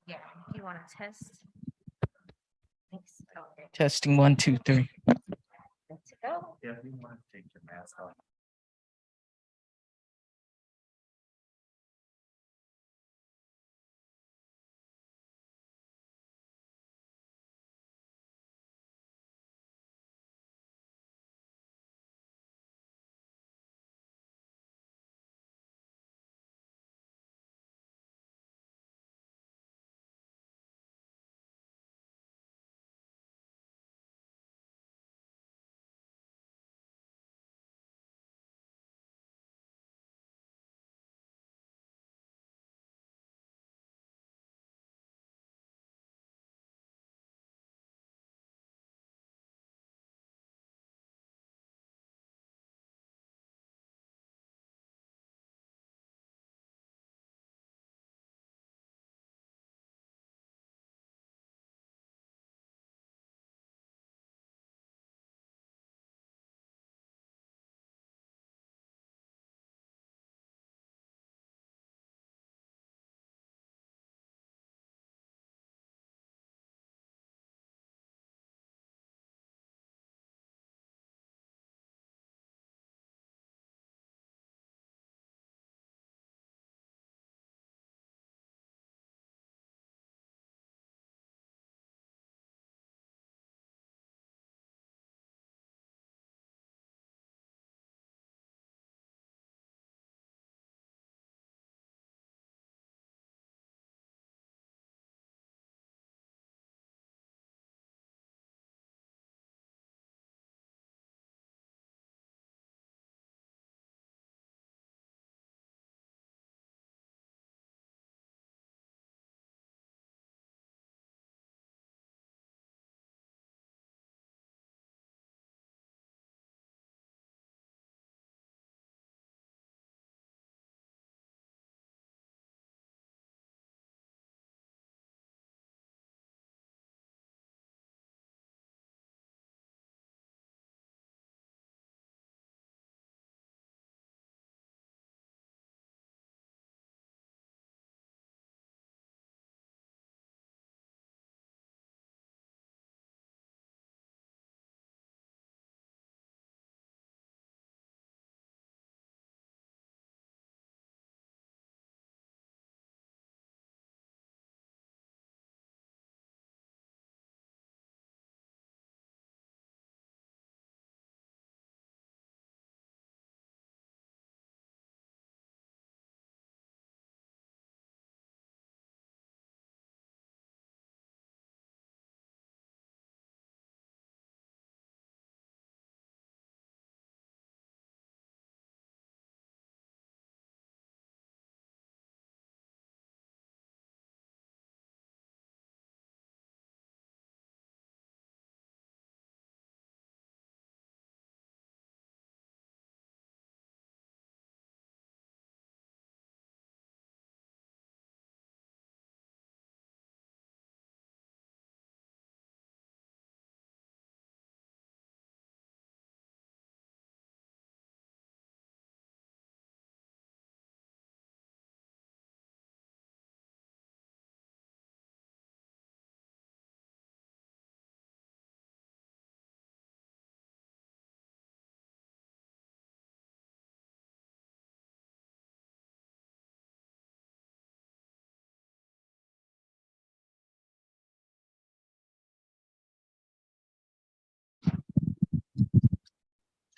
Yeah, do you want to test? Thanks. Okay, Testing 1, 2, 3. good to go. Yeah, if you want to take your mask off.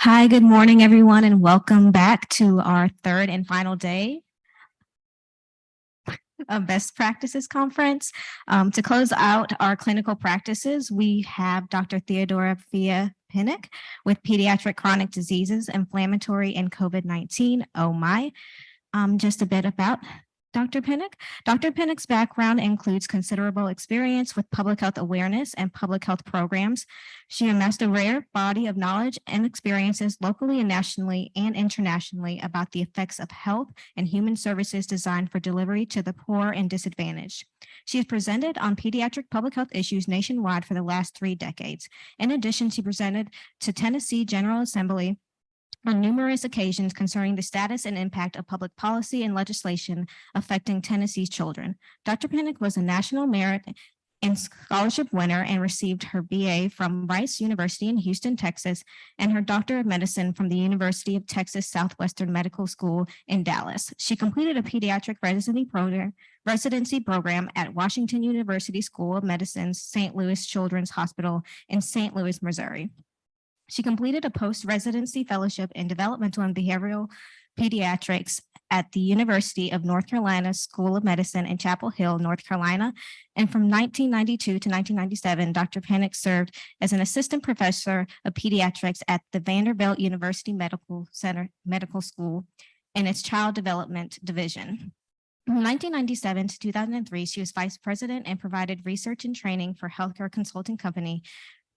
Hi, good morning, everyone, and welcome back to our third and final day of Best Practices Conference. To close out our clinical practices, we have Dr. Theodora Pinnock with Pediatric Chronic Diseases, Inflammatory, and COVID-19. Oh my. Just a bit about Dr. Pinnock. Dr. Pinnock's background includes considerable experience with public health awareness and public health programs. She amassed a rare body of knowledge and experiences locally and nationally and internationally about the effects of health and human services designed for delivery to the poor and disadvantaged. She has presented on pediatric public health issues nationwide for the last 3 decades. In addition, she presented to Tennessee General Assembly on numerous occasions concerning the status and impact of public policy and legislation affecting Tennessee's children. Dr. Pinnock was a National Merit and Scholarship winner and received her BA from Rice University in Houston, Texas, and her Doctor of Medicine from the University of Texas Southwestern Medical School in Dallas. She completed a pediatric residency program at Washington University School of Medicine's St. Louis Children's Hospital in St. Louis, Missouri. She completed a post-residency fellowship in developmental and behavioral pediatrics at the University of North Carolina School of Medicine in Chapel Hill, North Carolina. And from 1992 to 1997, Dr. Pinnock served as an assistant professor of pediatrics at the Vanderbilt University Medical School in its Child Development Division. From 1997 to 2003, she was vice president and provided research and training for healthcare consulting company.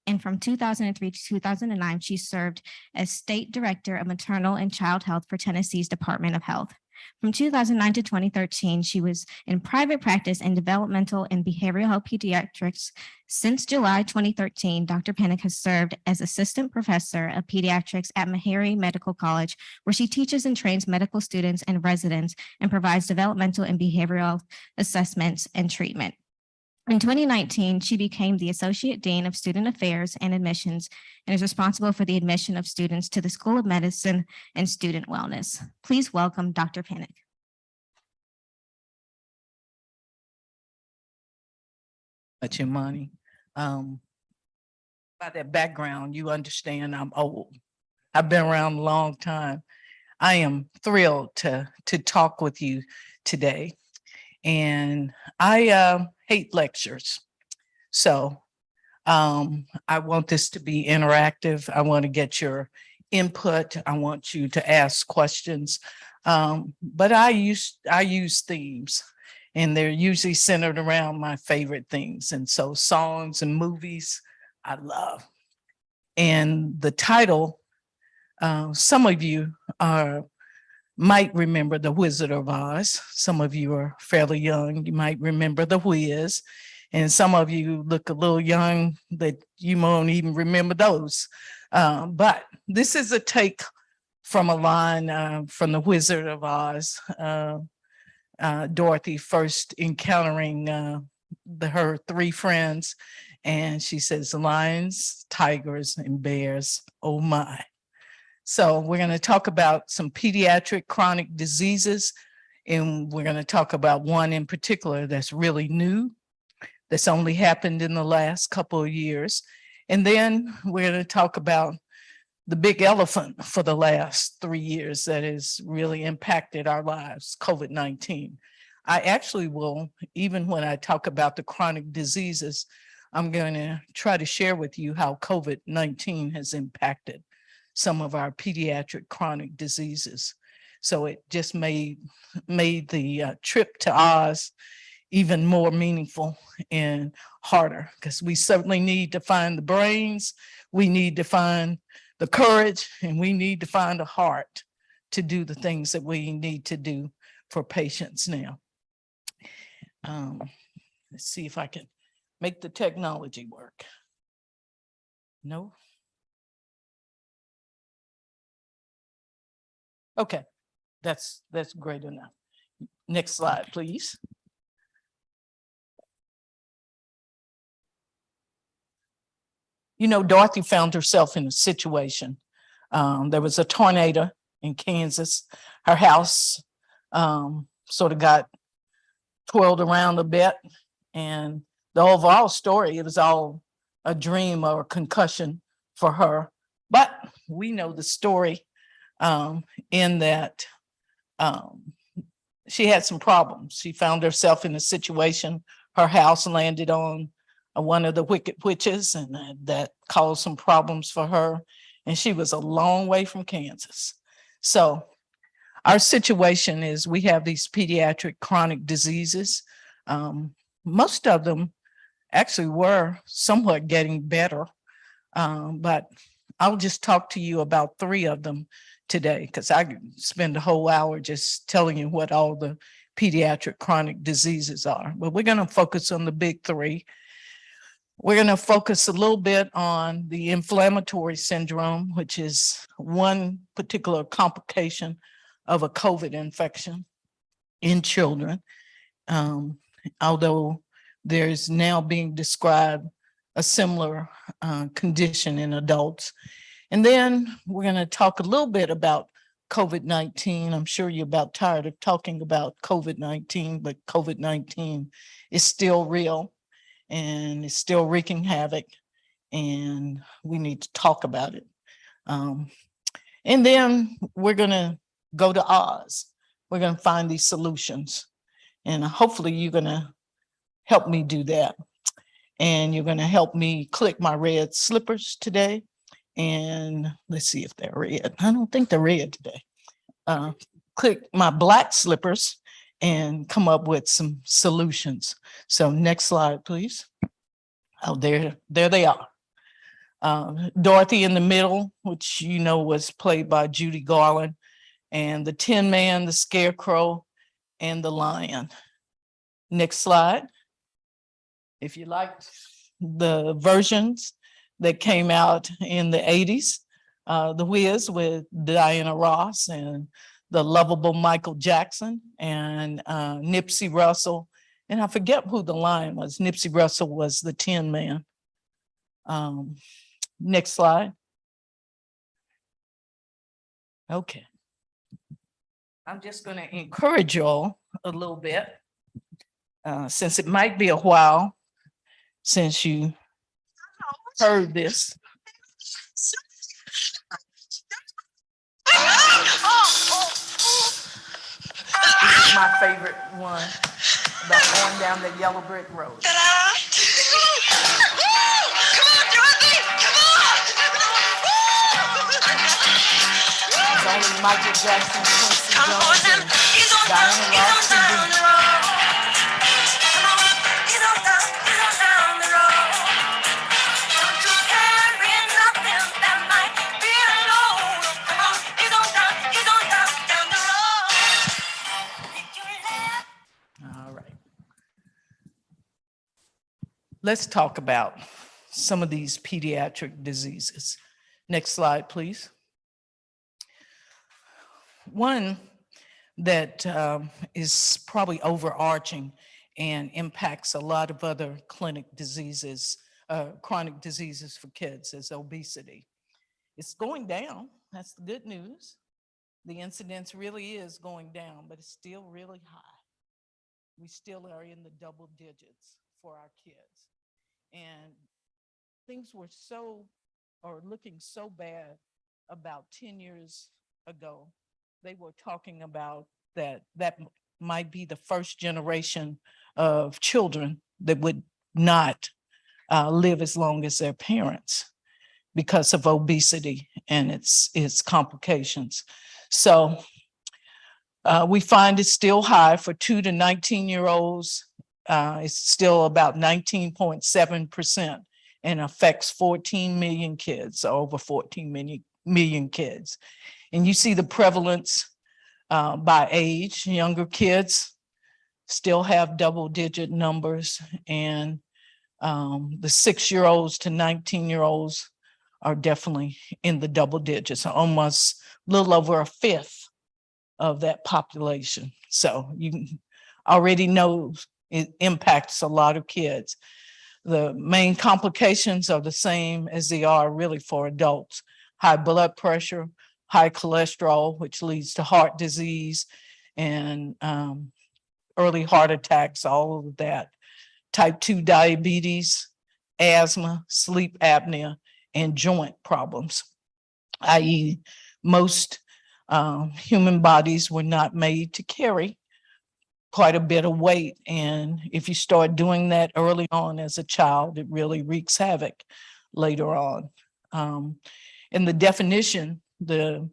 And from 2003 to 2009, she served as state director of maternal and child health for Tennessee's Department of Health. From 2009 to 2013, she was in private practice in developmental and behavioral health pediatrics. Since July 2013, Dr. Pinnock has served as assistant professor of pediatrics at Meharry Medical College, where she teaches and trains medical students and residents and provides developmental and behavioral assessments and treatment. In 2019, she became the Associate Dean of Student Affairs and Admissions and is responsible for the admission of students to the School of Medicine and Student Wellness. Please welcome Dr. Pinnock. Imani. By that background, you understand I'm old. I've been around a long time. I am thrilled to talk with you today. And I hate lectures. So I want this to be interactive. I want to get your input. I want you to ask questions. But I use themes, and they're usually centered around my favorite things. And so songs and movies, I love. And the title, some of you might remember The Wizard of Oz. Some of you are fairly young. You might remember The Wiz. And some of you look a little young that you won't even remember those. But this is a take from a line from The Wizard of Oz. Dorothy first encountering her three friends. And she says, lions, tigers, and bears, oh my. So we're going to talk about some pediatric chronic diseases, and we're going to talk about one in particular that's really new, that's only happened in the last couple of years. And then we're going to talk about the big elephant for the last 3 years that has really impacted our lives, COVID-19. I actually will, even when I talk about the chronic diseases, I'm going to try to share with you how COVID-19 has impacted some of our pediatric chronic diseases. So it just made the trip to Oz even more meaningful and harder, because we certainly need to find the brains, we need to find the courage, and we need to find a heart to do the things that we need to do for patients now. Let's see if I can make the technology work. No. Okay, that's great enough. Next slide, please. You know, Dorothy found herself in a situation. There was a tornado in Kansas. Her house sort of got twirled around a bit, and the overall story, it was all a dream or a concussion for her. But we know the story in that she had some problems. She found herself in a situation, her house landed on one of the wicked witches, and that caused some problems for her. And she was a long way from Kansas. So our situation is we have these pediatric chronic diseases. Most of them actually were somewhat getting better, but I'll just talk to you about 3 of them today, because I could spend a whole hour just telling you what all the pediatric chronic diseases are. But we're going to focus on the big 3. We're going to focus a little bit on the inflammatory syndrome, which is one particular complication of a COVID infection in children. Although there's now being described a similar condition in adults. And then we're going to talk a little bit about COVID-19. I'm sure you're about tired of talking about COVID-19, but COVID-19 is still real and it's still wreaking havoc, and we need to talk about it. And then we're going to go to Oz. We're going to find these solutions, and hopefully you're going to help me do that. And you're going to help me click my red slippers today. And let's see if they're red. I don't think they're red today. Click my black slippers and come up with some solutions. So next slide, please. Oh, there they are. Dorothy in the middle, which you know was played by Judy Garland, and the Tin Man, the Scarecrow, and the Lion. Next slide. If you liked the versions that came out in the 80s, The Wiz with Diana Ross and the lovable Michael Jackson and Nipsey Russell. And I forget who the Lion was. Nipsey Russell was the Tin Man. Next slide. Okay. I'm just going to encourage y'all a little bit, since it might be a while since you heard this. This is my favorite one about going down the yellow brick road. Come on, Dorothy! Come on! It's only Michael Jackson, Quincy Jones, and Diana Ross can do. Let's talk about some of these pediatric diseases. Next slide, please. One that is probably overarching and impacts a lot of other chronic diseases for kids is obesity. It's going down. That's the good news. The incidence really is going down, but it's still really high. We still are in the double digits for our kids. And things were looking so bad about 10 years ago. They were talking about that might be the first generation of children that would not live as long as their parents because of obesity and its complications. So we find it's still high for 2 to 19-year-olds. It's still about 19.7% and affects 14 million kids, over 14 million kids. And you see the prevalence by age. Younger kids still have double-digit numbers, and the 6-year-olds to 19-year-olds are definitely in the double digits, almost a little over a fifth of that population. So you already know it impacts a lot of kids. The main complications are the same as they are really for adults: high blood pressure, high cholesterol, which leads to heart disease and early heart attacks, all of that, type 2 diabetes, asthma, sleep apnea, and joint problems, i.e. most human bodies were not made to carry quite a bit of weight. And if you start doing that early on as a child, it really wreaks havoc later on. In the definition, the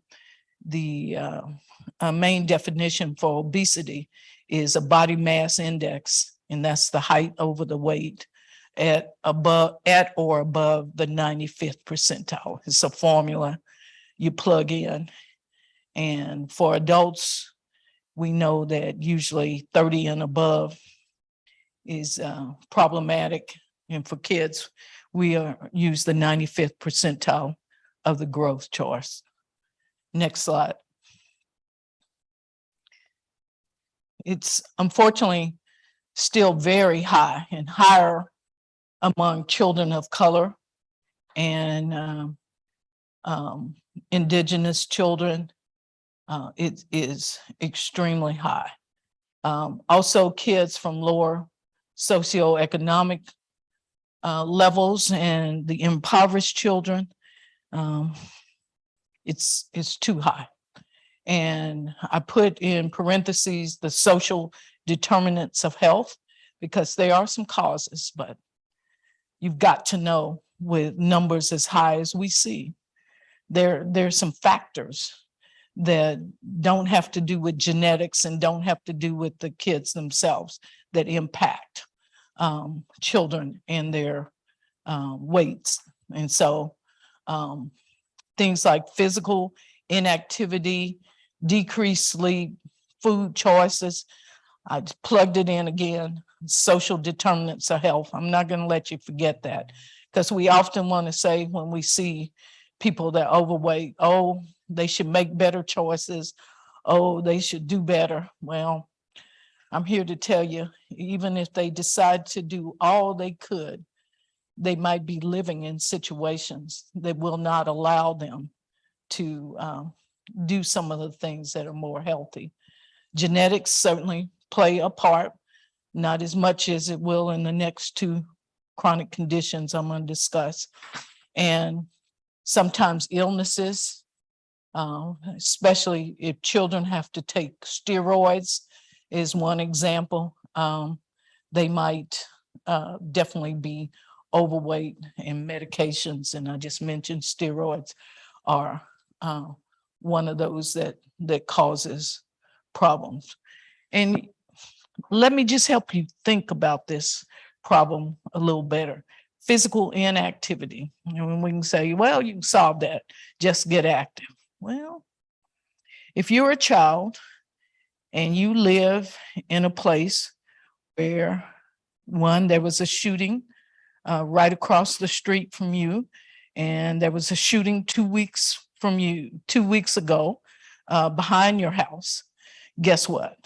main definition for obesity is a body mass index, and that's the height over the weight at or above the 95th percentile. It's a formula you plug in. And for adults, we know that usually 30 and above is problematic. And for kids, we use the 95th percentile of the growth charts. Next slide. It's unfortunately still very high and higher among children of color and indigenous children. It is extremely high. Also, kids from lower socioeconomic levels and the impoverished children, it's too high. And I put in parentheses the social determinants of health, because there are some causes, but you've got to know, with numbers as high as we see, there's some factors that don't have to do with genetics and don't have to do with the kids themselves that impact children and their weights. And so things like physical inactivity, decreased sleep, food choices, I just plugged it in again, social determinants of health. I'm not going to let you forget that, because we often want to say when we see people that are overweight, oh, they should make better choices. Oh, they should do better. Well, I'm here to tell you, even if they decide to do all they could, they might be living in situations that will not allow them to do some of the things that are more healthy. Genetics certainly play a part, not as much as it will in the next two chronic conditions I'm going to discuss. And sometimes illnesses, especially if children have to take steroids, is one example. They might definitely be overweight, and medications, and I just mentioned steroids, are one of those that causes problems. And let me just help you think about this problem a little better. Physical inactivity. And when we can say, well, you can solve that, just get active. Well, if you're a child and you live in a place where, one, there was a shooting right across the street from you, and there was a shooting 2 weeks from you, 2 weeks ago, behind your house, guess what?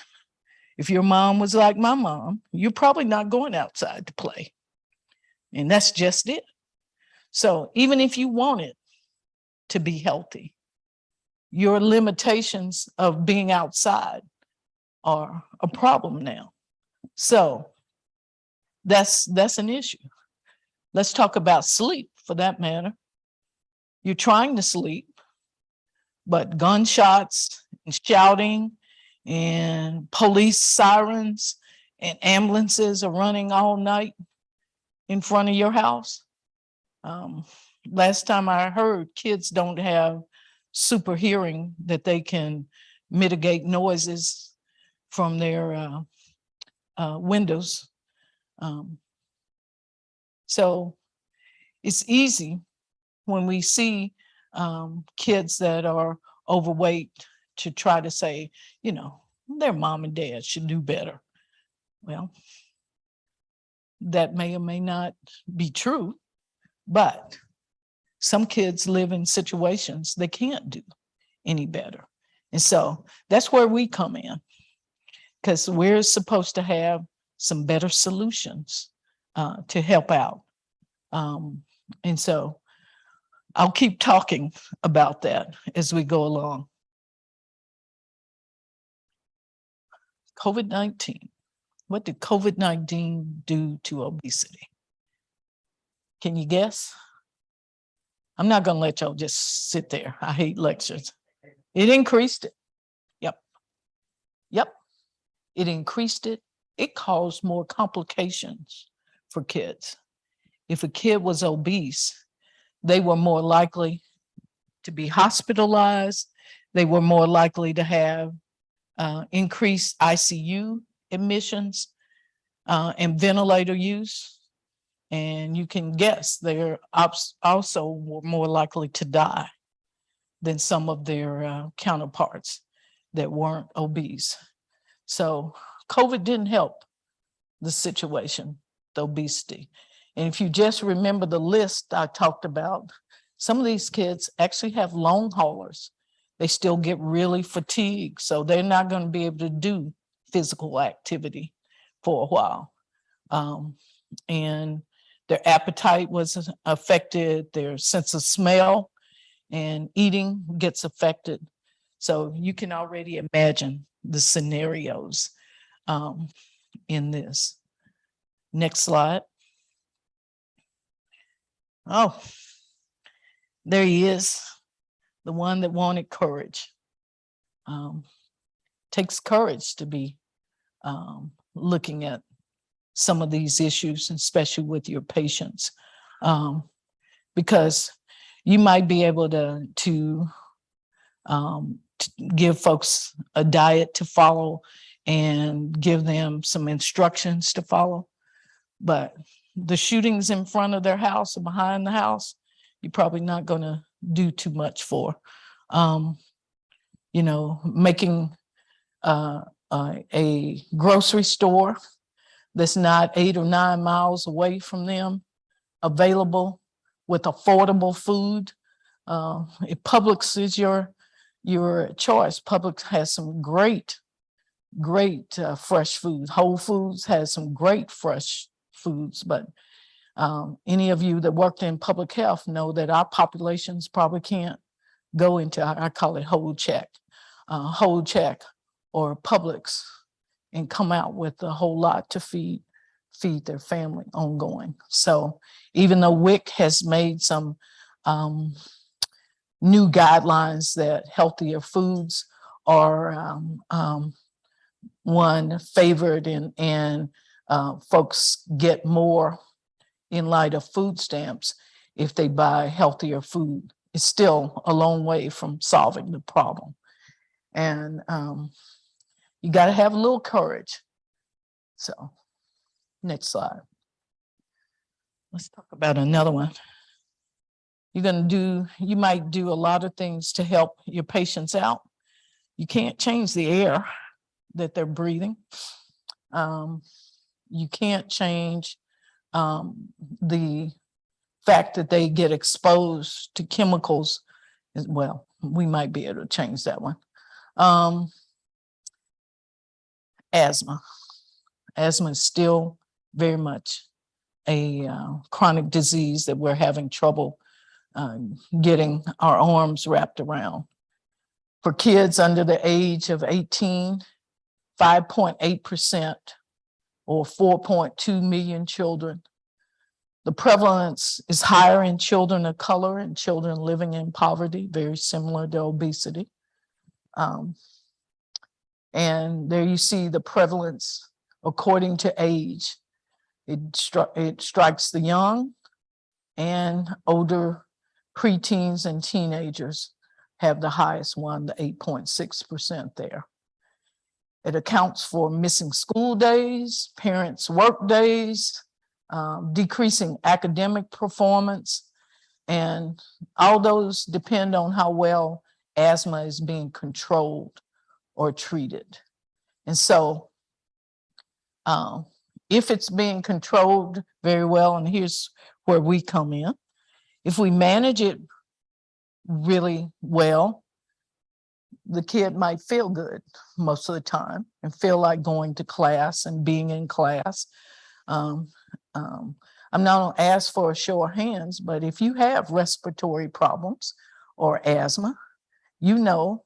If your mom was like my mom, you're probably not going outside to play. And that's just it. So even if you wanted to be healthy, your limitations of being outside are a problem now. So that's an issue. Let's talk about sleep, for that matter. You're trying to sleep, but gunshots and shouting and police sirens and ambulances are running all night in front of your house. Last time I heard, kids don't have super hearing that they can mitigate noises from their windows. So it's easy when we see kids that are overweight to try to say, you know, their mom and dad should do better. Well, that may or may not be true, but some kids live in situations they can't do any better. And so that's where we come in, because we're supposed to have some better solutions to help out. And so I'll keep talking about that as we go along. COVID-19. What did COVID-19 do to obesity? Can you guess? I'm not going to let y'all just sit there. I hate lectures. It increased it. Yep. It increased it. It caused more complications for kids. If a kid was obese, they were more likely to be hospitalized. They were more likely to have increased ICU admissions and ventilator use. And you can guess they're also were more likely to die than some of their counterparts that weren't obese. So COVID didn't help the situation, the obesity. And if you just remember the list I talked about, some of these kids actually have long haulers. They still get really fatigued, so they're not going to be able to do physical activity for a while. And their appetite was affected, their sense of smell and eating gets affected. So you can already imagine the scenarios in this. Next slide. Oh, there he is, the one that wanted courage. Takes courage to be looking at some of these issues, especially with your patients, because you might be able to give folks a diet to follow and give them some instructions to follow. But the shootings in front of their house or behind the house, you're probably not going to do too much for. You know, making a grocery store that's not 8 or 9 miles away from them available with affordable food. If Publix is your choice, Publix has some great fresh food. Whole Foods has some great fresh foods, but any of you that worked in public health know that our populations probably can't go into, I call it whole check or Publix and come out with a whole lot to feed their family ongoing. So even though WIC has made some new guidelines that healthier foods are one favored and folks get more in light of food stamps if they buy healthier food, it's still a long way from solving the problem. And you got to have a little courage. So next slide. Let's talk about another one. You might do a lot of things to help your patients out. You can't change the air that they're breathing. You can't change the fact that they get exposed to chemicals as well. We might be able to change that one. Asthma. Asthma is still very much a chronic disease that we're having trouble getting our arms wrapped around. For kids under the age of 18, 5.8% or 4.2 million children. The prevalence is higher in children of color and children living in poverty, very similar to obesity. And there you see the prevalence according to age. It strikes the young and older preteens and teenagers have the highest one, the 8.6% there. It accounts for missing school days, parents' work days, decreasing academic performance, and all those depend on how well asthma is being controlled or treated. And so if it's being controlled very well, and here's where we come in, if we manage it really well, the kid might feel good most of the time and feel like going to class and being in class. I'm not going to ask for a show of hands, but if you have respiratory problems or asthma, you know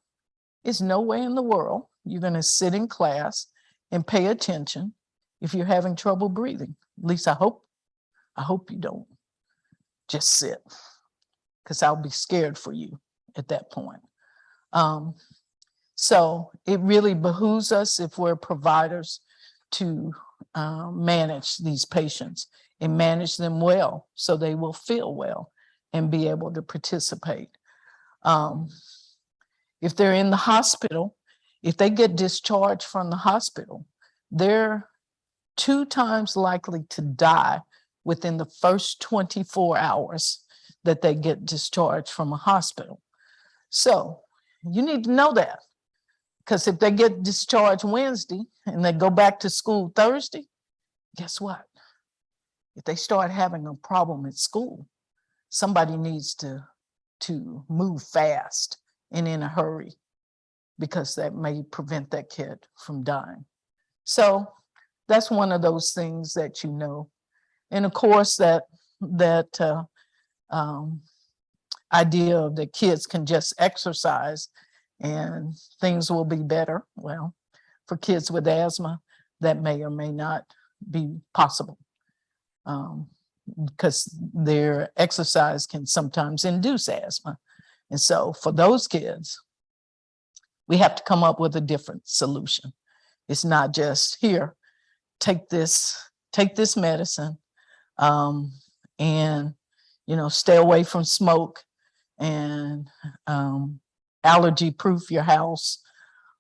it's no way in the world you're going to sit in class and pay attention if you're having trouble breathing. At least I hope you don't. Just sit, because I'll be scared for you at that point. So it really behooves us, if we're providers, to manage these patients and manage them well so they will feel well and be able to participate. If they're in the hospital, if they get discharged from the hospital, they're 2 times likely to die within the first 24 hours that they get discharged from a hospital. So you need to know that, because if they get discharged Wednesday and they go back to school Thursday, guess what? if they start having a problem at school, somebody needs to move fast and in a hurry, because that may prevent that kid from dying. So that's one of those things that you know. And of course, that idea of that kids can just exercise and things will be better. Well, for kids with asthma, that may or may not be possible, because their exercise can sometimes induce asthma. And so for those kids, we have to come up with a different solution. It's not just here, take this medicine, and stay away from smoke, and allergy proof your house.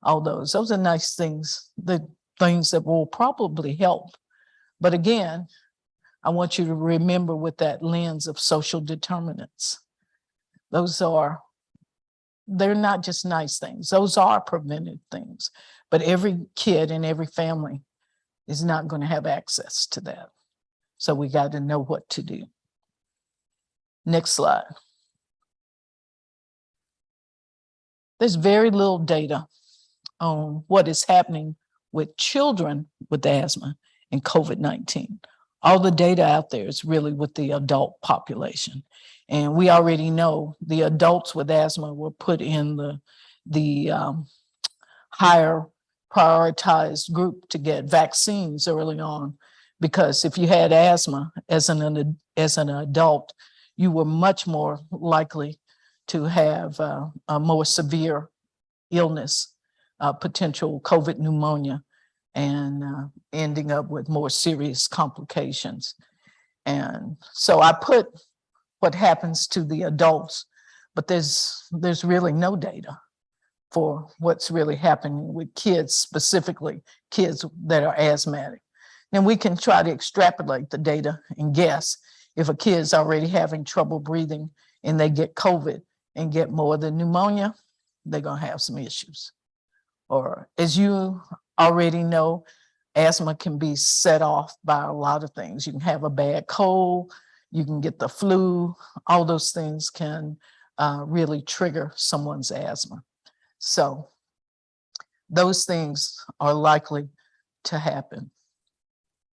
All those are nice things, the things that will probably help. But again, I want you to remember with that lens of social determinants. They're not just nice things. Those are preventive things, but every kid and every family is not going to have access to that. So we got to know what to do. Next slide. There's very little data on what is happening with children with asthma and COVID-19. All the data out there is really with the adult population. And we already know the adults with asthma were put in the higher prioritized group to get vaccines early on, because if you had asthma as an adult, you were much more likely to have a more severe illness, potential COVID pneumonia, and ending up with more serious complications. And so I put what happens to the adults, but there's really no data for what's really happening with kids, specifically kids that are asthmatic. And we can try to extrapolate the data and guess if a kid's already having trouble breathing and they get COVID and get more than pneumonia, they're gonna have some issues. Or as you already know, asthma can be set off by a lot of things. You can have a bad cold, you can get the flu, all those things can really trigger someone's asthma. So those things are likely to happen.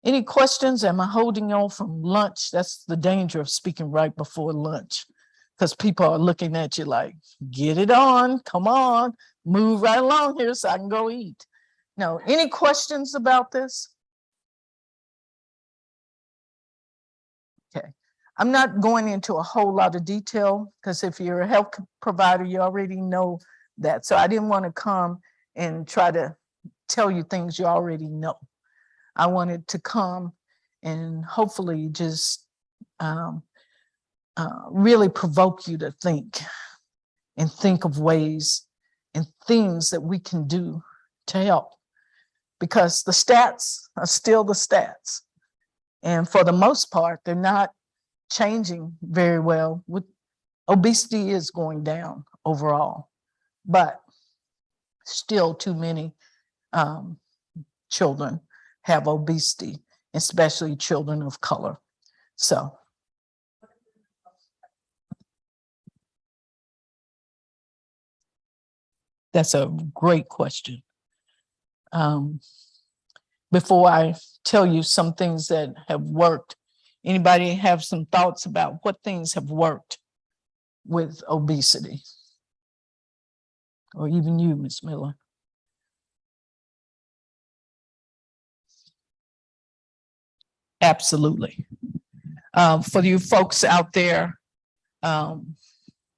Any questions? Am I holding on from lunch? That's the danger of speaking right before lunch, because people are looking at you like, get it on, come on, move right along here so I can go eat. No, any questions about this? Okay, I'm not going into a whole lot of detail, because if you're a health provider, you already know that. So I didn't want to come and try to tell you things you already know. I wanted to come and hopefully just really provoke you to think of ways and things that we can do to help, because the stats are still the stats. And for the most part, they're not changing very well. With obesity is going down overall, but still too many children have obesity, especially children of color. So that's a great question. Before I tell you some things that have worked, anybody have some thoughts about what things have worked with obesity? Or even you, Ms. Miller? Absolutely. For you folks out there,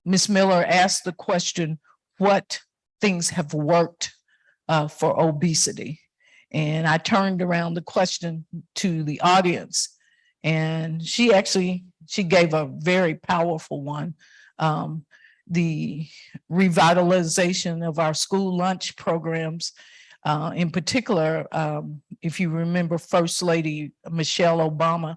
Ms. Miller asked the question, what things have worked for obesity? And I turned around the question to the audience, and she gave a very powerful one. The revitalization of our school lunch programs. In particular, if you remember, First Lady Michelle Obama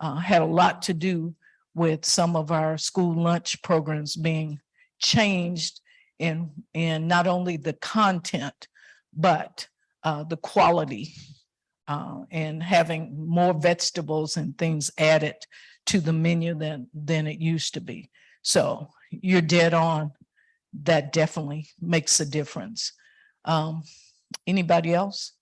had a lot to do with some of our school lunch programs being changed in not only the content, but the quality and having more vegetables and things added to the menu than it used to be. So you're dead on. That definitely makes a difference. Anybody else?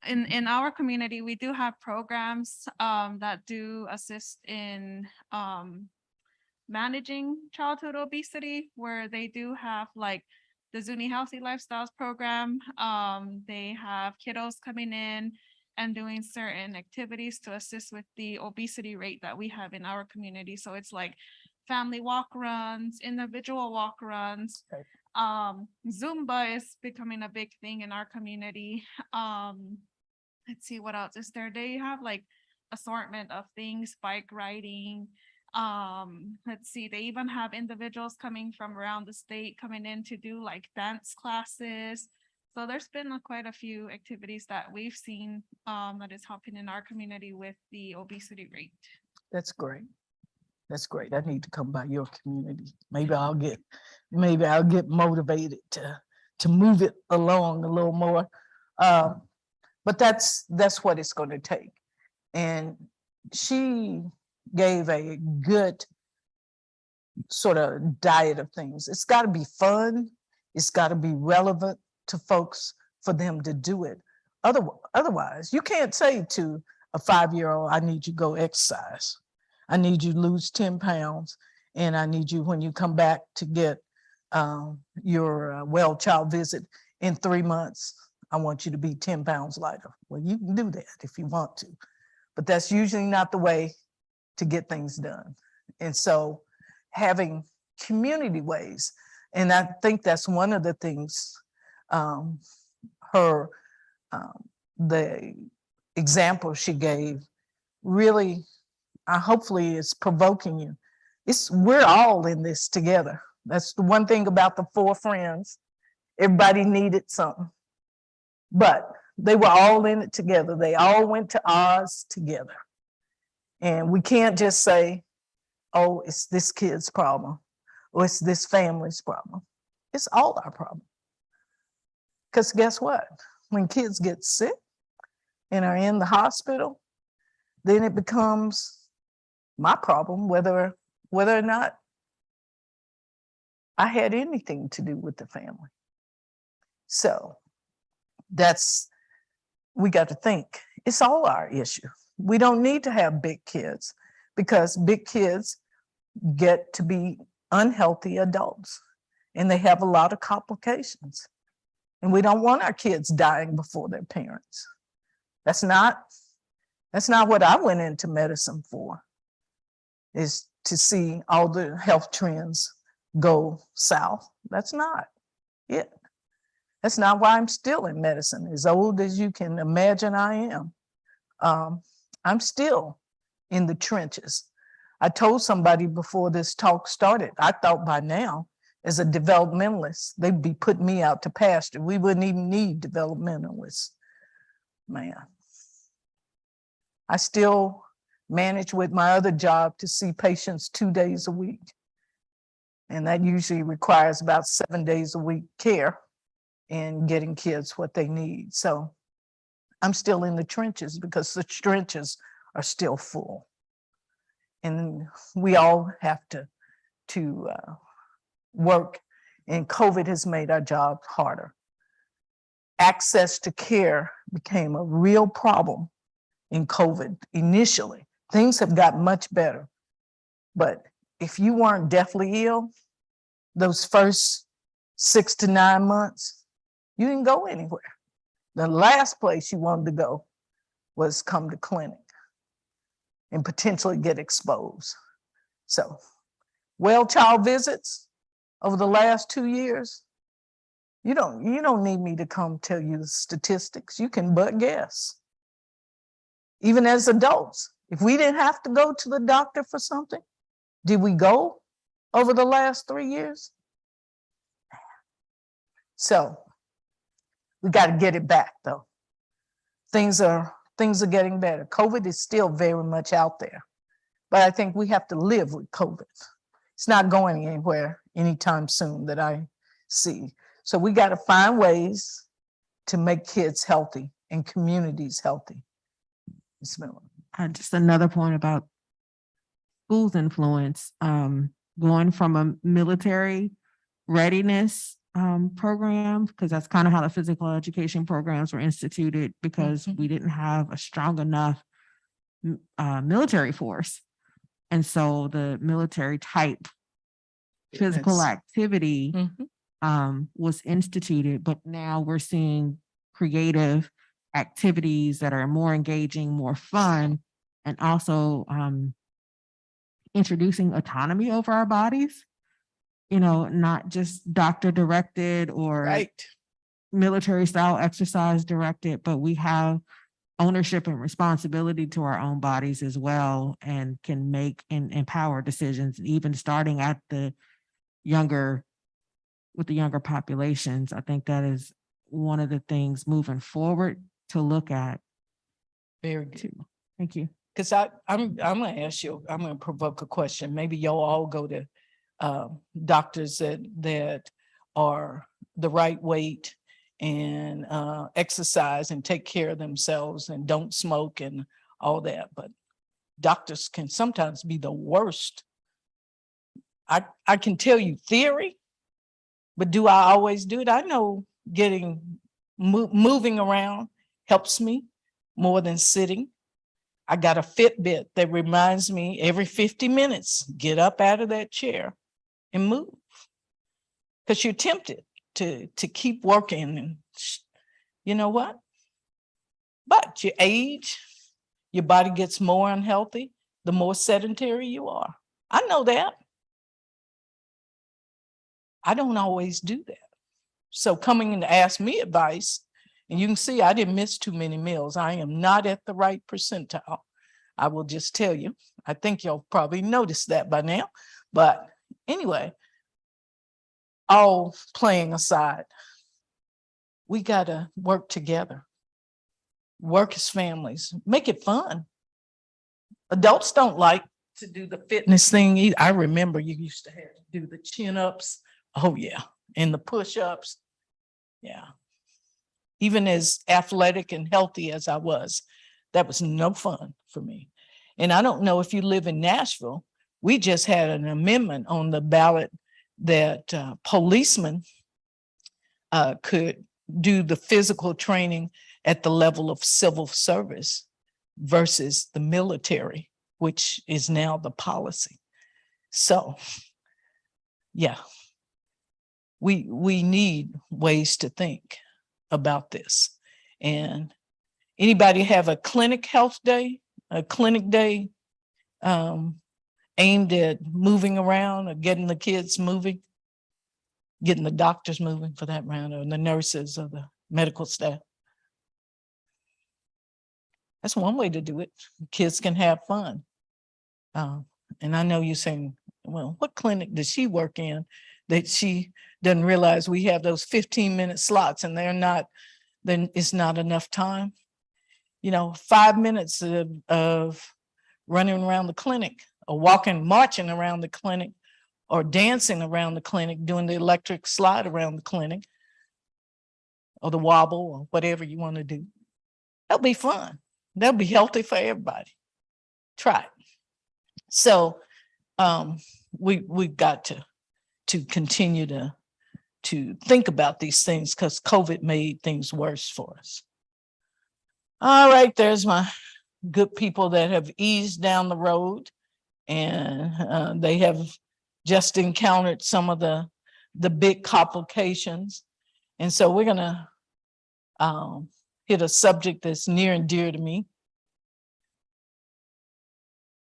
In our community, we do have programs that do assist in managing childhood obesity, where they do have like the Zuni Healthy Lifestyles program. They have kiddos coming in and doing certain activities to assist with the obesity rate that we have in our community. So it's like family walk runs, individual walk runs. Okay. Zumba is becoming a big thing in our community. Let's see what else is there. They have like assortment of things, bike riding. Let's see, they even have individuals coming from around the state coming in to do like dance classes. So there's been quite a few activities that we've seen that is helping in our community with the obesity rate. That's great. That's great. I need to come by your community. Maybe I'll get motivated to move it along a little more. But that's what it's going to take. And she gave a good sort of diet of things. It's got to be fun. It's got to be relevant to folks for them to do it. Otherwise, you can't say to a 5-year-old, I need you to go exercise. I need you to lose 10 pounds. And I need you, when you come back, to get your well child visit in 3 months, I want you to be 10 pounds lighter. Well, you can do that if you want to, but that's usually not the way to get things done. And so having community ways, and I think that's one of the things the example she gave really, hopefully is provoking you. We're all in this together. That's the one thing about the 4 friends. Everybody needed something, but they were all in it together. They all went to Oz together. And we can't just say, oh, it's this kid's problem, or it's this family's problem. It's all our problem. Because guess what? When kids get sick and are in the hospital, then it becomes my problem, whether or not I had anything to do with the family. So we got to think, it's all our issue. We don't need to have big kids, because big kids get to be unhealthy adults and they have a lot of complications. And we don't want our kids dying before their parents. That's not what I went into medicine for, is to see all the health trends go south. That's not it. That's not why I'm still in medicine. As old as you can imagine I am, I'm still in the trenches. I told somebody before this talk started, I thought by now, as a developmentalist, they'd be putting me out to pasture. We wouldn't even need developmentalists. Man, I still manage with my other job to see patients 2 days a week. And that usually requires about 7 days a week care and getting kids what they need. So I'm still in the trenches, because the trenches are still full. And we all have to work, and COVID has made our job harder. Access to care became a real problem in COVID initially. Things have gotten much better, but if you weren't deathly ill, those first 6 to 9 months, you didn't go anywhere. The last place you wanted to go was come to clinic and potentially get exposed. So, well child visits over the last 2 years, you don't need me to come tell you the statistics. You can but guess. Even as adults, if we didn't have to go to the doctor for something, did we go over the last 3 years? So we got to get it back though. Things are things are getting better. COVID is still very much out there, but I think we have to live with COVID. It's not going anywhere anytime soon that I see. So we got to find ways to make kids healthy and communities healthy. Ms. Miller. Just another point about school's influence, going from a military readiness program, because that's kind of how the physical education programs were instituted, because we didn't have a strong enough military force. And so the military type physical Yes. activity was instituted, but now we're seeing creative activities that are more engaging, more fun, and also introducing autonomy over our bodies, not just doctor directed or Right. military style exercise directed, but we have ownership and responsibility to our own bodies as well, and can make and empower decisions, even starting at the younger populations. I think that is one of the things moving forward to look at. Very good. Too. Thank you. Because I'm going to ask you, I'm going to provoke a question. Maybe y'all all go to doctors that are the right weight and exercise and take care of themselves and don't smoke and all that. But doctors can sometimes be the worst. I can tell you theory, but do I always do it? I know moving around helps me more than sitting. I got a Fitbit that reminds me every 50 minutes, get up out of that chair and move. Because you're tempted to keep working, and you know what? But you age, your body gets more unhealthy, the more sedentary you are. I know that. I don't always do that. So coming in to ask me advice, and you can see I didn't miss too many meals. I am not at the right percentile. I will just tell you. I think you'll probably notice that by now. But anyway, all playing aside, we got to work together. Work as families. Make it fun. Adults don't like to do the fitness thing either. I remember you used to have to do the chin-ups. Oh, yeah. And the push-ups. Yeah. Even as athletic and healthy as I was, that was no fun for me. And I don't know if you live in Nashville, we just had an amendment on the ballot that policemen could do the physical training at the level of civil service versus the military, which is now the policy. So, yeah, we need ways to think about this. And anybody have a clinic health day, a clinic day aimed at moving around or getting the kids moving, getting the doctors moving for that matter, and the nurses or the medical staff? That's one way to do it. Kids can have fun. And I know you're saying, well, what clinic does she work in that she doesn't realize we have those 15-minute slots and then it's not enough time? 5 minutes of running around the clinic or marching around the clinic or dancing around the clinic, doing the electric slide around the clinic or the wobble or whatever you want to do. That'll be fun. That'll be healthy for everybody. Try it. So we've got to continue to think about these things because COVID made things worse for us. All right, there's my good people that have eased down the road, and they have just encountered some of the big complications. And so we're gonna hit a subject that's near and dear to me.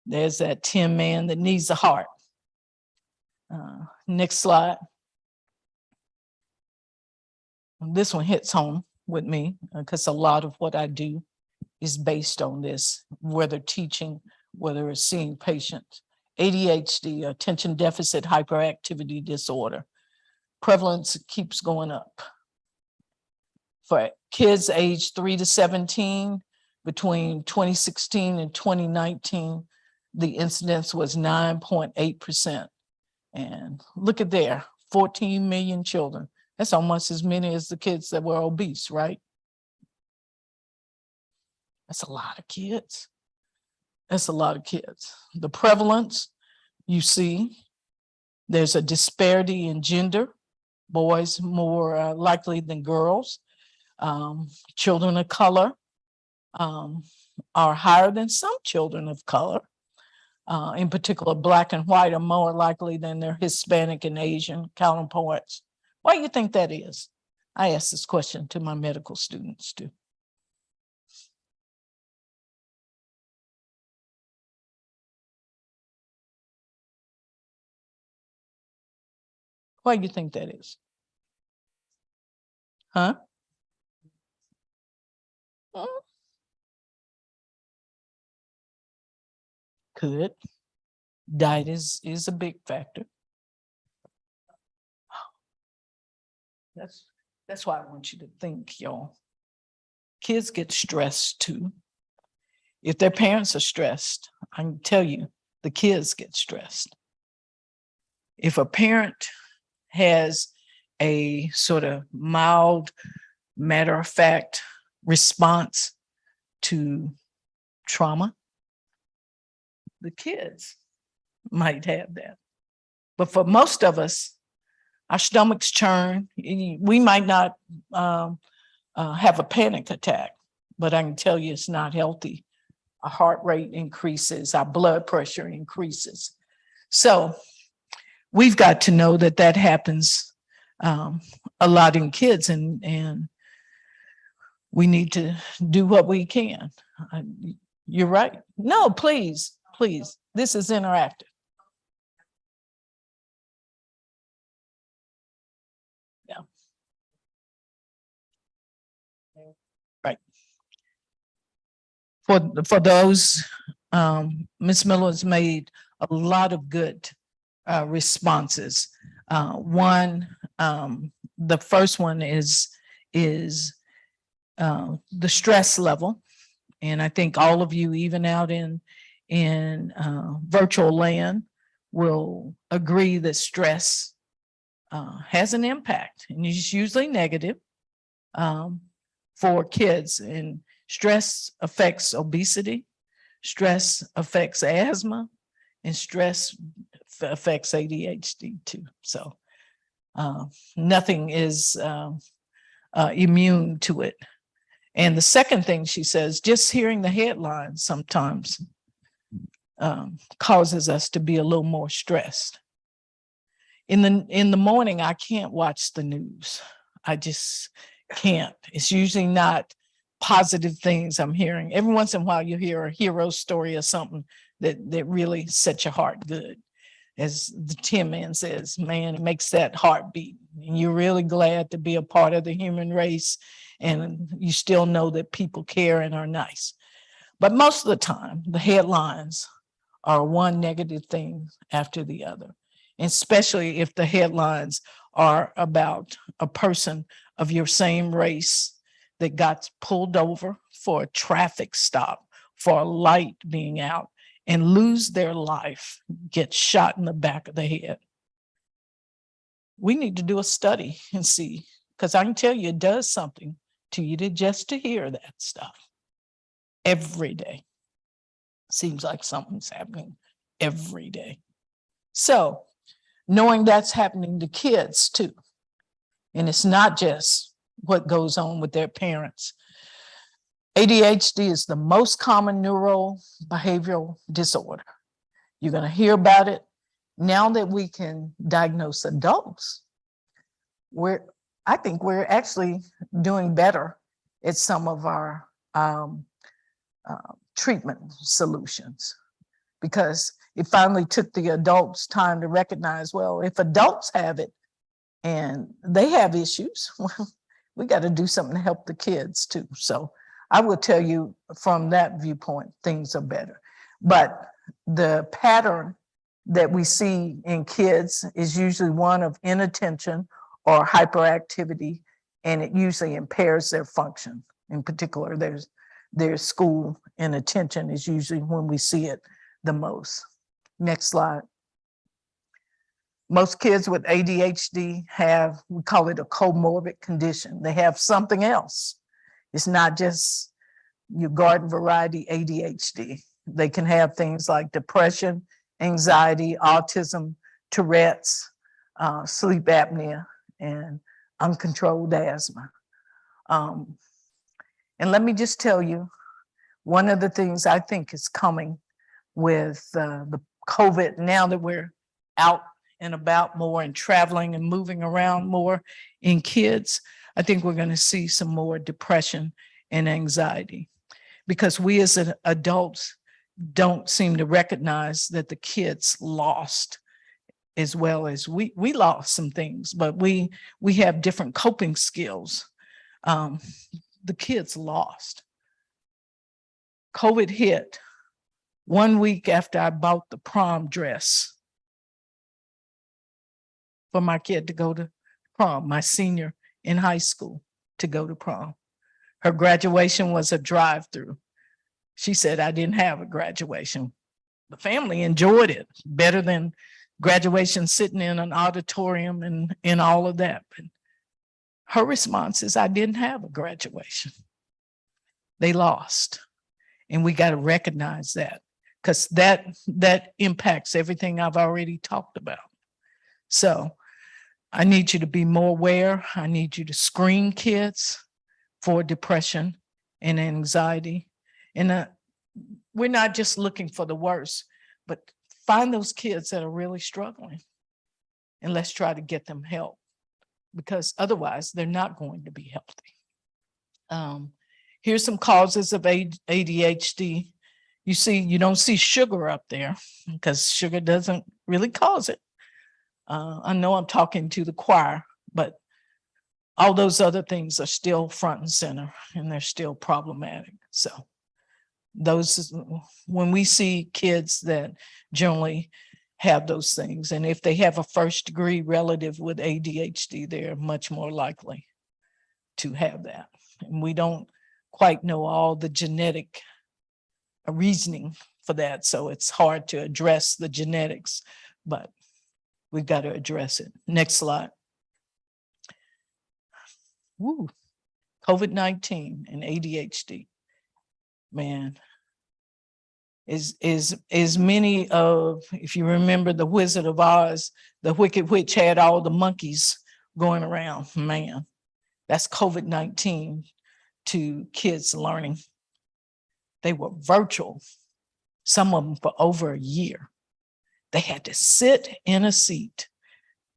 There's that tin man that needs a heart. Next slide. This one hits home with me because a lot of what I do is based on this, whether teaching, whether it's seeing patients. ADHD, attention deficit hyperactivity disorder. Prevalence keeps going up. For kids aged 3 to 17, Between 2016 and 2019, the incidence was 9.8%. And look at there, 14 million children. That's almost as many as the kids that were obese, right? That's a lot of kids. That's a lot of kids. The prevalence, you see, there's a disparity in gender. Boys more likely than girls. Children of color are higher than some children of color. In particular, Black and white are more likely than their Hispanic and Asian counterparts. Why do you think that is? I ask this question to my medical students too. Why do you think that is? Huh? Could. Diet is a big factor. That's why I want you to think, y'all. Kids get stressed too. If their parents are stressed, I can tell you, the kids get stressed. If a parent has a sort of mild, matter-of-fact response to trauma, the kids might have that. But for most of us, our stomachs churn. We might not have a panic attack, but I can tell you it's not healthy. Our heart rate increases, our blood pressure increases. So we've got to know that that happens a lot in kids, and we need to do what we can. You're right. No, please, please. This is interactive. Yeah. Right. For those, Ms. Miller's made a lot of good responses. One, the first one is the stress level. And I think all of you, even out in virtual land, will agree that stress has an impact, and it's usually negative for kids. And stress affects obesity, stress affects asthma, and stress affects ADHD too. So nothing is immune to it. And the second thing she says, just hearing the headlines sometimes causes us to be a little more stressed. In the morning, I can't watch the news. I just can't. It's usually not positive things I'm hearing. Every once in a while, you hear a hero story or something that really sets your heart good. As the Tin Man says, man, it makes that heart beat. And you're really glad to be a part of the human race, and you still know that people care and are nice. But most of the time, the headlines are one negative thing after the other, and especially if the headlines are about a person of your same race that got pulled over for a traffic stop, for a light being out, and lose their life, get shot in the back of the head. We need to do a study and see, because I can tell you it does something to you to hear that stuff every day. Seems like something's happening every day. So knowing that's happening to kids too, and it's not just what goes on with their parents. ADHD is the most common neurobehavioral disorder. You're going to hear about it. Now that we can diagnose adults, I think we're actually doing better at some of our treatment solutions, because it finally took the adults time to recognize, well, if adults have it and they have issues, well, we got to do something to help the kids too. So I will tell you from that viewpoint, things are better. But the pattern that we see in kids is usually one of inattention or hyperactivity, and it usually impairs their function. In particular, their school and attention is usually when we see it the most. Next slide. Most kids with ADHD have, we call it a comorbid condition. They have something else. It's not just your garden variety ADHD. They can have things like depression, anxiety, autism, Tourette's, sleep apnea, and uncontrolled asthma. And let me just tell you, one of the things I think is coming with the COVID, now that we're out and about more and traveling and moving around more in kids, I think we're going to see some more depression and anxiety, because we as adults don't seem to recognize that the kids lost as well as we lost some things, but we have different coping skills. The kids lost. COVID hit 1 week after I bought the prom dress for my kid to go to prom, my senior in high school to go to prom. Her graduation was a drive-through. She said I didn't have a graduation. The family enjoyed it better than graduation sitting in an auditorium and all of that. But her response is, I didn't have a graduation. They lost. And we got to recognize that, because that impacts everything I've already talked about. So I need you to be more aware. I need you to screen kids for depression and anxiety. And we're not just looking for the worst, but find those kids that are really struggling and let's try to get them help, because otherwise they're not going to be healthy. Here's some causes of ADHD. You see, you don't see sugar up there because sugar doesn't really cause it. I know I'm talking to the choir, but all those other things are still front and center and they're still problematic. So those, when we see kids that generally have those things, and if they have a first degree relative with ADHD, they're much more likely to have that. And we don't quite know all the genetic reasoning for that. So it's hard to address the genetics, but we've got to address it. Next slide. Woo. COVID-19 and ADHD. Man, is many of, if you remember the Wizard of Oz, the Wicked Witch had all the monkeys going around. Man, that's COVID-19 to kids learning. They were virtual, some of them for over a year. They had to sit in a seat.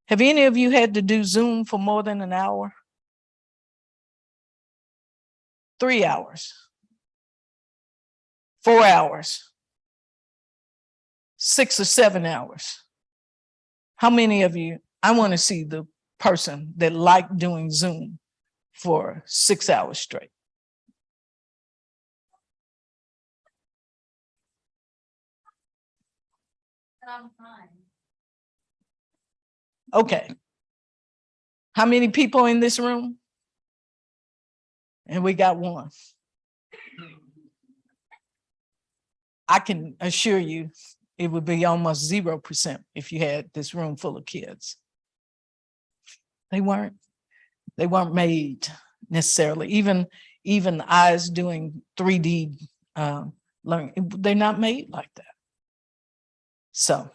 Have any of you had to do Zoom for more than an hour? 3 hours, 4 hours, 6 or 7 hours. How many of you, I want to see the person that liked doing Zoom for 6 hours straight. Okay. How many people in this room? And we got one. I can assure you it would be almost 0% if you had this room full of kids. They weren't made necessarily. Even eyes doing 3D learning, they're not made like that. So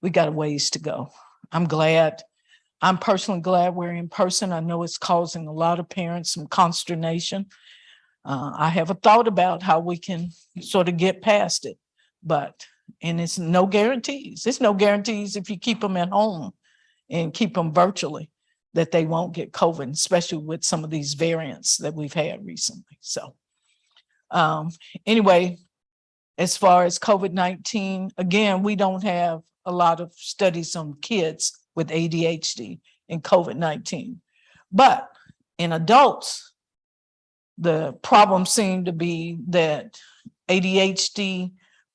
we got a ways to go. I'm personally glad we're in person. I know it's causing a lot of parents some consternation. I have a thought about how we can sort of get past it, and it's no guarantees. There's no guarantees if you keep them at home and keep them virtually that they won't get COVID, especially with some of these variants that we've had recently. So anyway, as far as COVID-19, again, we don't have a lot of studies on kids with ADHD and COVID-19. But in adults, the problem seemed to be that ADHD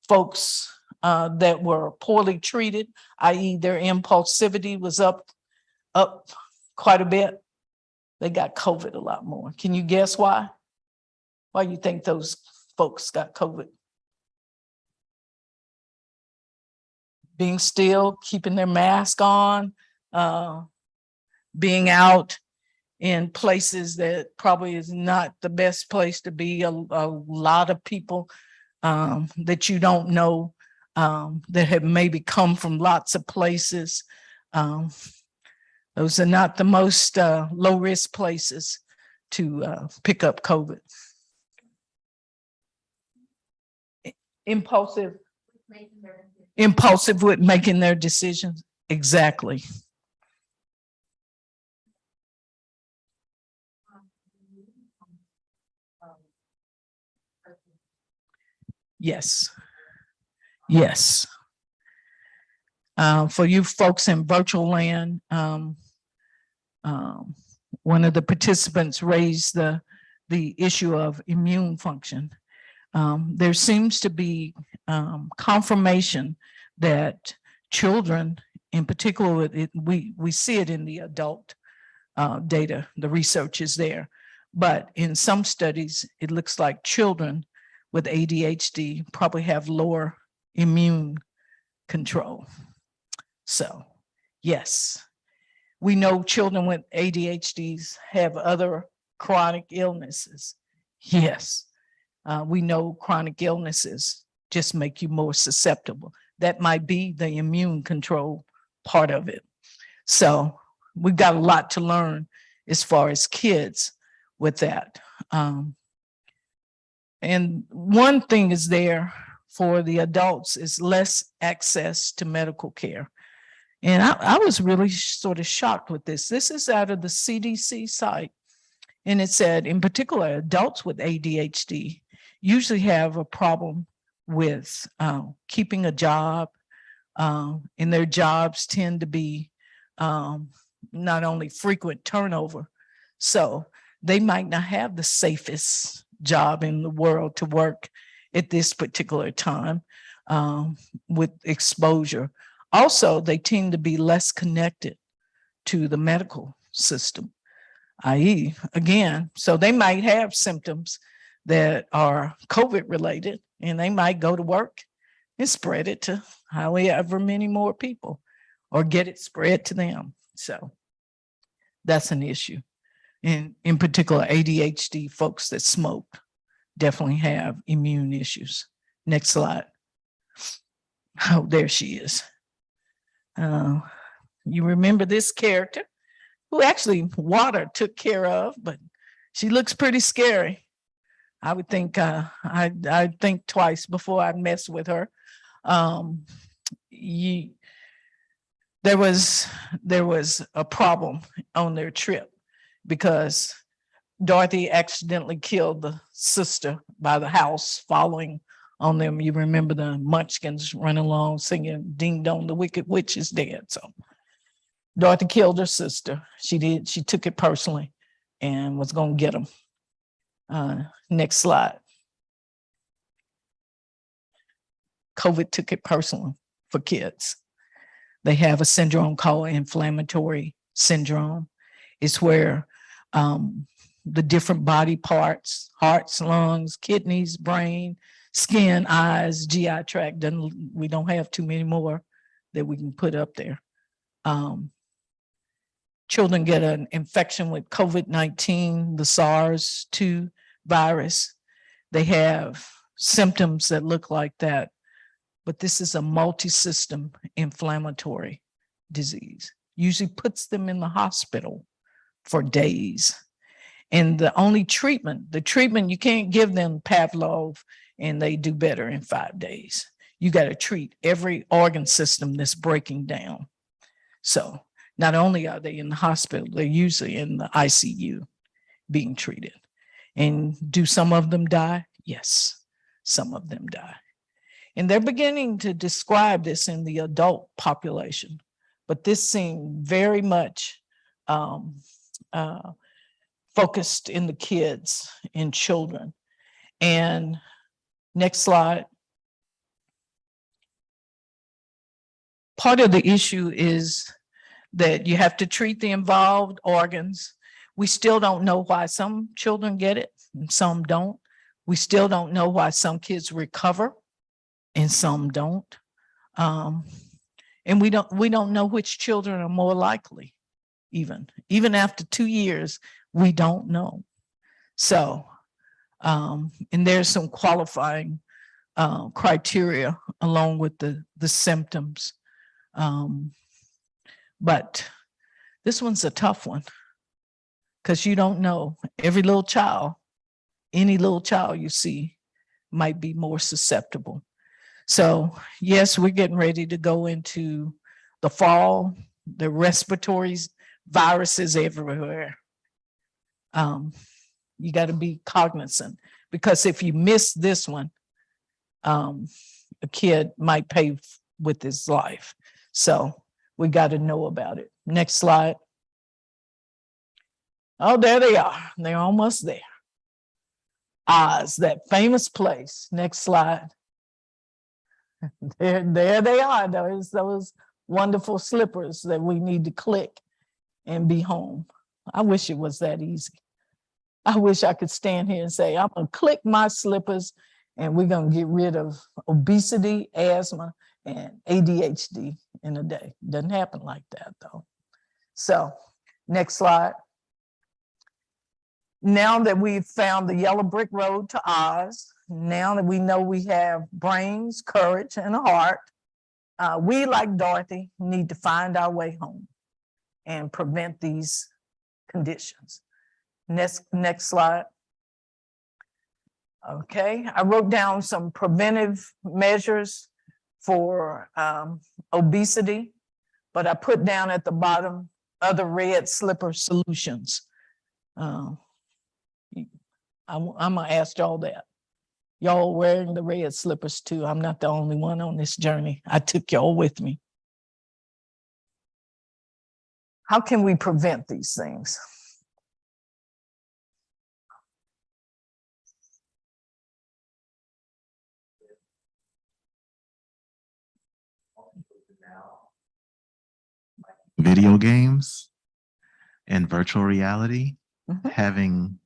folks that were poorly treated, i.e. their impulsivity was up quite a bit, they got COVID a lot more. Can you guess why? Why you think those folks got COVID? Being still, keeping their mask on, being out in places that probably is not the best place to be. A lot of people that you don't know that have maybe come from lots of places. Those are not the most low risk places to pick up COVID. Impulsive with making their decisions. Exactly. Yes. Yes. For you folks in virtual land, one of the participants raised the issue of immune function. There seems to be confirmation that children, in particular, we see it in the adult data, the research is there. But in some studies, it looks like children with ADHD probably have lower immune control. So, yes, we know children with ADHDs have other chronic illnesses. Yes, we know chronic illnesses just make you more susceptible. That might be the immune control part of it. So we've got a lot to learn as far as kids with that. And one thing is there for the adults is less access to medical care. And I was really sort of shocked with this. This is out of the CDC site. And it said, in particular, adults with ADHD usually have a problem with keeping a job. And their jobs tend to be not only frequent turnover, so they might not have the safest job in the world to work at this particular time with exposure. Also, they tend to be less connected to the medical system, i.e., again, so they might have symptoms that are COVID related, and they might go to work and spread it to however many more people or get it spread to them. So that's an issue. And in particular, ADHD folks that smoke definitely have immune issues. Next slide. Oh, there she is. You remember this character who actually water took care of, but she looks pretty scary. I would think I'd think twice before I mess with her. There was a problem on their trip because Dorothy accidentally killed the sister by the house following on them. You remember the Munchkins running along singing "Ding Dong, the Wicked Witch is Dead." So Dorothy killed her sister. She took it personally and was going to get them. Next slide. COVID took it personally for kids. They have a syndrome called inflammatory syndrome. It's where the different body parts, hearts, lungs, kidneys, brain, skin, eyes, GI tract, we don't have too many more that we can put up there. Children get an infection with COVID-19, the SARS-2 virus. They have symptoms that look like that, but this is a multi-system inflammatory disease. Usually puts them in the hospital for days. And the only treatment, you can't give them Pavlov and they do better in 5 days. You got to treat every organ system that's breaking down. So not only are they in the hospital, they're usually in the ICU being treated. And do some of them die? Yes, some of them die. And they're beginning to describe this in the adult population, but this seemed very much focused in the kids and children. And next slide. Part of the issue is that you have to treat the involved organs. We still don't know why some children get it and some don't. We still don't know why some kids recover and some don't. And we don't know which children are more likely, even after 2 years, we don't know. So, and there's some qualifying criteria along with the symptoms. But this one's a tough one because you don't know. Every little child, any little child you see might be more susceptible. So yes, we're getting ready to go into the fall, the respiratory viruses everywhere. You got to be cognizant because if you miss this one, a kid might pay with his life. So we got to know about it. Next slide. Oh, there they are. They're almost there. Oz, that famous place. Next slide. There they are. Those wonderful slippers that we need to click and be home. I wish it was that easy. I wish I could stand here and say, I'm going to click my slippers and we're going to get rid of obesity, asthma, and ADHD in a day. Doesn't happen like that, though. So, next slide. Now that we've found the yellow brick road to Oz, now that we know we have brains, courage, and a heart, we, like Dorothy, need to find our way home and prevent these conditions. Next slide. Okay, I wrote down some preventive measures for obesity, but I put down at the bottom other red slipper solutions. I'm gonna ask y'all that. Y'all wearing the red slippers too. I'm not the only one on this journey. I took y'all with me. How can we prevent these things? Video games and virtual reality. Mhm. Having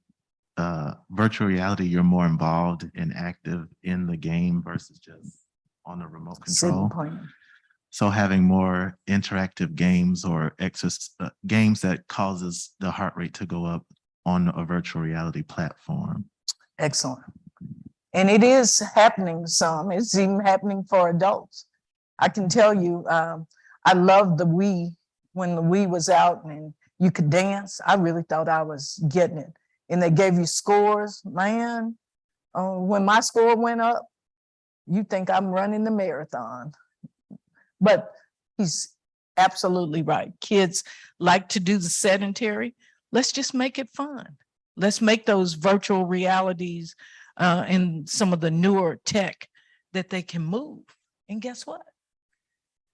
virtual reality, you're more involved and active in the game versus just on the remote control. So having more interactive games or games that causes the heart rate to go up on a virtual reality platform. Excellent. And it is happening some. It's even happening for adults. I can tell you, I loved the Wii when the Wii was out and you could dance. I really thought I was getting it. And they gave you scores, man. When my score went up, you think I'm running the marathon. But he's absolutely right. Kids like to do the sedentary. Let's just make it fun. Let's make those virtual realities and some of the newer tech that they can move. And guess what?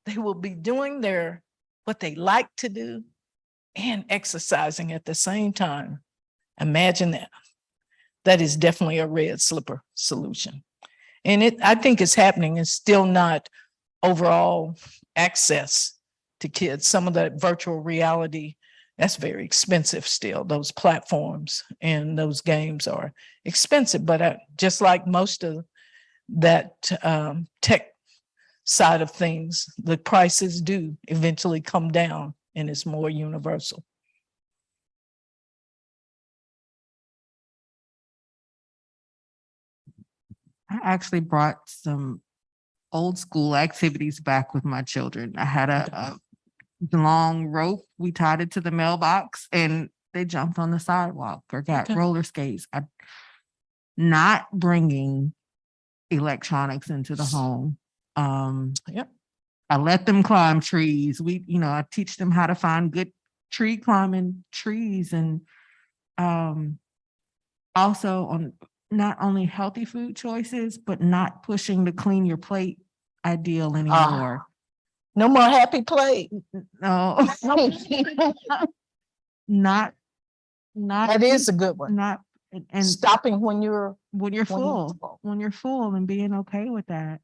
They will be doing what they like to do and exercising at the same time. Imagine that. That is definitely a red slipper solution. And I think it's happening. It's still not overall access to kids. Some of that virtual reality, that's very expensive still. Those platforms and those games are expensive, but just like most of that tech side of things, the prices do eventually come down and it's more universal. I actually brought some old school activities back with my children. I had a long rope. We tied it to the mailbox and they jumped on the sidewalk or got roller skates. Not bringing electronics into the home. I let them climb trees. I teach them how to find good tree climbing trees and also on not only healthy food choices, but not pushing the clean your plate ideal anymore. No more happy plate. No. Not That is a good one. Not and stopping when you're full and being okay with that.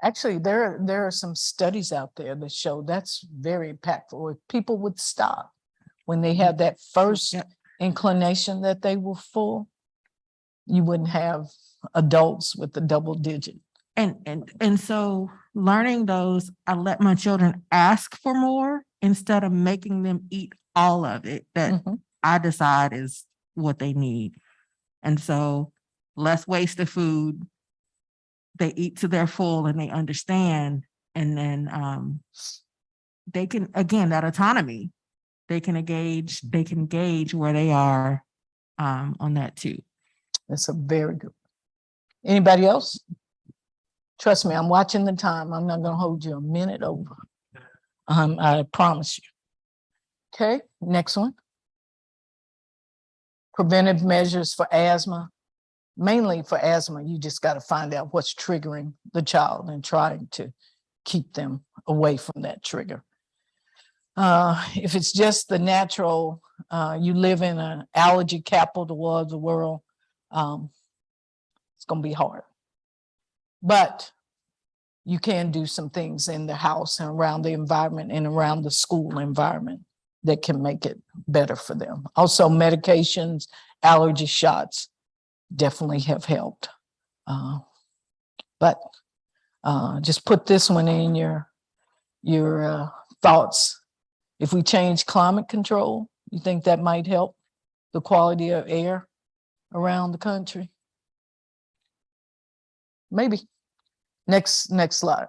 Actually, there are some studies out there that show that's very impactful. If people would stop when they have that first inclination that they were full, you wouldn't have adults with the double digit. And so learning those, I let my children ask for more instead of making them eat all of it that Mhm. I decide is what they need. And so less waste of food. They eat to their full and they understand. And then they can, again, that autonomy, they can gauge where they are on that too. That's a very good. Anybody else? Trust me, I'm watching the time. I'm not gonna hold you a minute over. I promise you. Okay, next one. Preventive measures for asthma. Mainly for asthma, you just got to find out what's triggering the child and trying to keep them away from that trigger. If it's just the natural, you live in an allergy capital of the world, it's going to be hard. But you can do some things in the house and around the environment and around the school environment that can make it better for them. Also, medications, allergy shots definitely have helped. But just put this one in your thoughts. If we change climate control, you think that might help the quality of air around the country? Maybe. Next slide.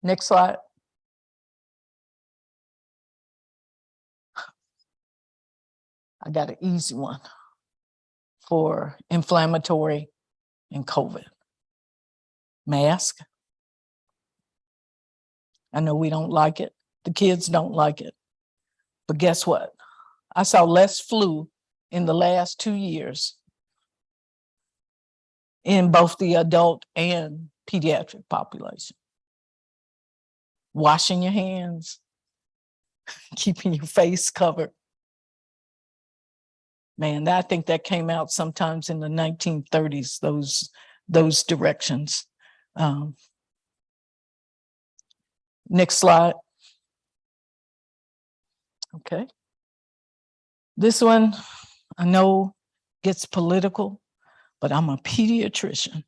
Next slide. I got an easy one for inflammatory and COVID. Mask. I know we don't like it. The kids don't like it. But guess what? I saw less flu in the last 2 years in both the adult and pediatric population. Washing your hands, keeping your face covered. Man, I think that came out sometimes in the 1930s, those directions. Next slide. Okay. This one, I know gets political, but I'm a pediatrician.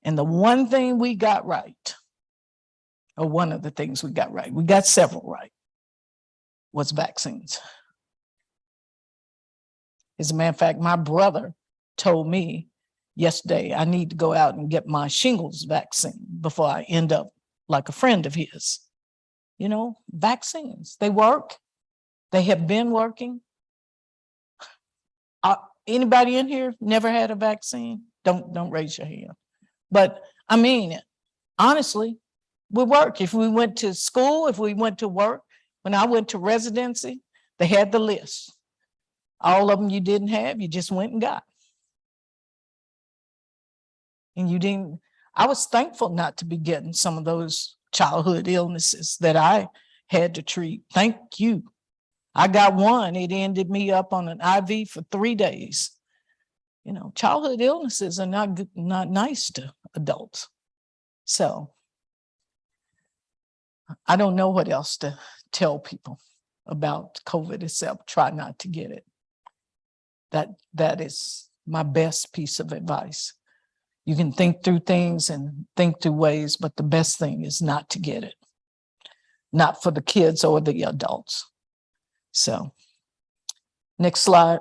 And the one thing we got right, or one of the things we got right, we got several right, was vaccines. As a matter of fact, my brother told me yesterday I need to go out and get my shingles vaccine before I end up like a friend of his. You know, vaccines, they work. They have been working. Anybody in here never had a vaccine? Don't raise your hand. But I mean, honestly, we work. If we went to school, if we went to work, when I went to residency, they had the list. All of them you didn't have, you just went and got. And you didn't, I was thankful not to be getting some of those childhood illnesses that I had to treat. Thank you. I got one, it ended me up on an IV for 3 days. You know, childhood illnesses are not nice to adults. So I don't know what else to tell people about COVID itself. Try not to get it. That is my best piece of advice. You can think through things and think through ways, but the best thing is not to get it. Not for the kids or the adults. So, next slide.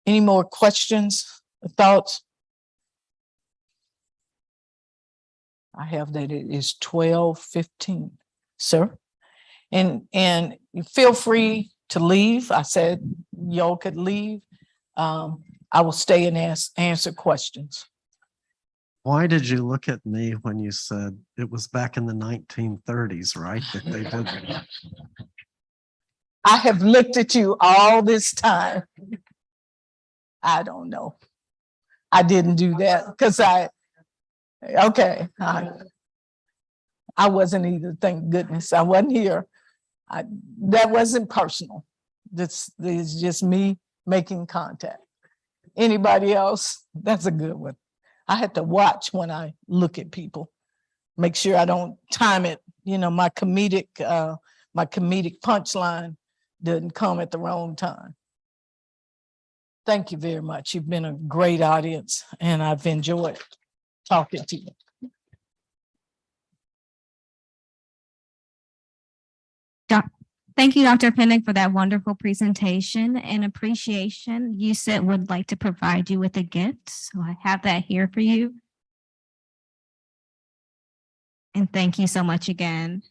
Any more questions or thoughts? I have that it is 12:15, sir. And you feel free to leave. I said y'all could leave. I will stay and answer questions. Why did you look at me when you said it was back in the 1930s, right? That they did. I have looked at you all this time. I don't know. I didn't do that because I wasn't either. Thank goodness I wasn't here. That wasn't personal. This is just me making contact. Anybody else? That's a good one. I had to watch when I look at people, make sure I don't time it. You know, my comedic my comedic punchline didn't come at the wrong time. Thank you very much. You've been a great audience and I've enjoyed talking to you. Thank you, Dr. Pinnick, for that wonderful presentation and appreciation. USET would like to provide you with a gift, so I have that here for you. And thank you so much again.